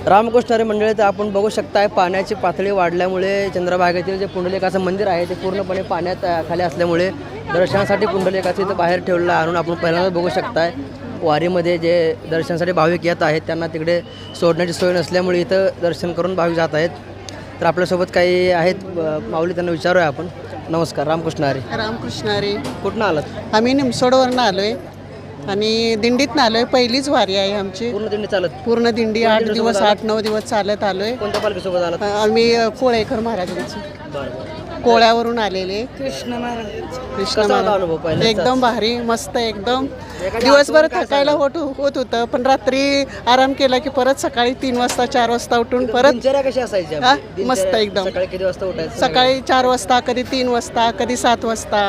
रामकृष्ण हरी मंडळी, तर आपण बघू शकताय पाण्याची पातळी वाढल्यामुळे चंद्रभागेतील जे पुंडलिकाचं मंदिर आहे ते पूर्णपणे पाण्यात खाली असल्यामुळे दर्शनासाठी पुंडलिकाचं इथं बाहेर ठेवलं आणून आपण पहिल्यांदा बघू शकताय. वारीमध्ये जे दर्शनासाठी भाविक येत आहेत त्यांना तिकडे सोडण्याची सोय नसल्यामुळे इथं दर्शन करून भाविक जात आहेत. तर आपल्यासोबत काही आहेत माऊली, त्यांना विचारूया आपण. नमस्कार, रामकृष्ण हरी. रामकृष्ण हरी. कुठनं आलात? आम्ही निमसोडवरनं आलो आहे आणि दिंडीतनं आलो आहे. पहिलीच वारी आहे आमची. पूर्ण दिंडी चालत? पूर्ण दिंडी 8 दिवस 8-9 दिवस चालत आलो आहे. कोणत्या पालखीसोबत आलात? आम्ही कोळेकर महाराजांची बरं. कोळ्यावरून आलेले. कृष्ण कसा होता अनुभव महाराज पहिल्याचा? एकदम भारी, मस्त एकदम. दिवसभर थकायला होत होतं, पण रात्री आराम केला की परत सकाळी 3 वाजता 4 वाजता उठून परत दिनचर्या कशी असायची हा? आपली? मस्त दिनचर्या एकदम. सकाळी किती वाजता उठायचं? सकाळी 4 वाजता, कधी 3 वाजता, कधी 7 वाजता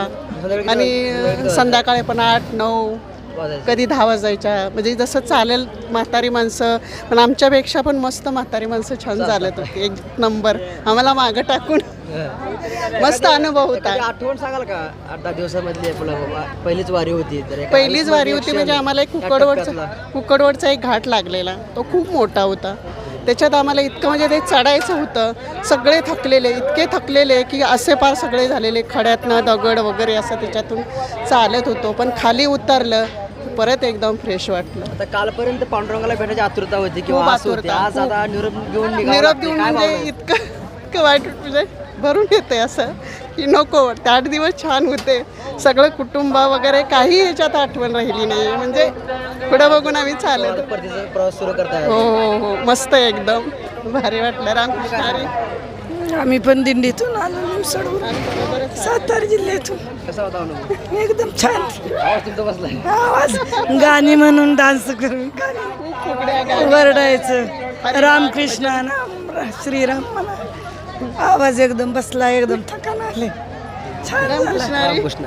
आणि संध्याकाळी पण 8-9, वाजायचं. कधी 10 वाजायच्या. म्हणजे जसं चालेल. म्हातारी माणसं पण आमच्यापेक्षा पण मस्त म्हातारी माणसं छान चालत होती. एक नंबर. आम्हाला मागं टाकून मस्त अनुभव होता. एखादी आठवण सांगाल का? 8-10 दिवसामधली पहिलीच वारी होती तर एका पहिलीच वारी होती आयुष्यामध्ये म्हणजे आम्हाला एक या टप्प्यातला. कुकडवडचा एक घाट लागलेला. तो खूप मोठा होता. त्याच्यात आम्हाला इतकं म्हणजे ते चढायचं होतं. सगळे थकलेले, इतके थकलेले की असे पार सगळे झालेले, खड्यातनं दगड वगैरे असं त्याच्यातून चालत होतो. पण खाली उतरलं परत एकदम फ्रेश वाटलं. आता कालपर्यंत पांडुरंगाला भेटायची आतुरता होती खूप किंवा आस होती. आतुरता, आज खूप. आता निरोप घेऊन निघावं निरोप लागतंय. देऊन काय म्हणजे भावना आहे? इतकं वाईट म्हणजे भरून येते असं की नको. 8 दिवस छान होते. सगळं कुटुंब वगैरे काही ह्याच्यात आठवण राहिली नाही. म्हणजे पुढं बघून आम्ही चालत. परतीचा प्रवास सुरू करताय? हो हो हो, मस्त एकदम भारी वाटलं. रामकृष्ण हरी. आम्ही पण दिंडीतून आलो निमसोडवरून, सातारा जिल्ह्यातून. कसा होता अनुभव? एकदम छान आवाज तुमचा बसलाय? आवाज, गाणी म्हणून डान्स करून वरडायचं रामकृष्ण नाम श्रीराम म्हणा. आवाज एकदम बसला, एकदम थकान आले. छान झालं. रामकृष्ण हरी. रामकृष्ण.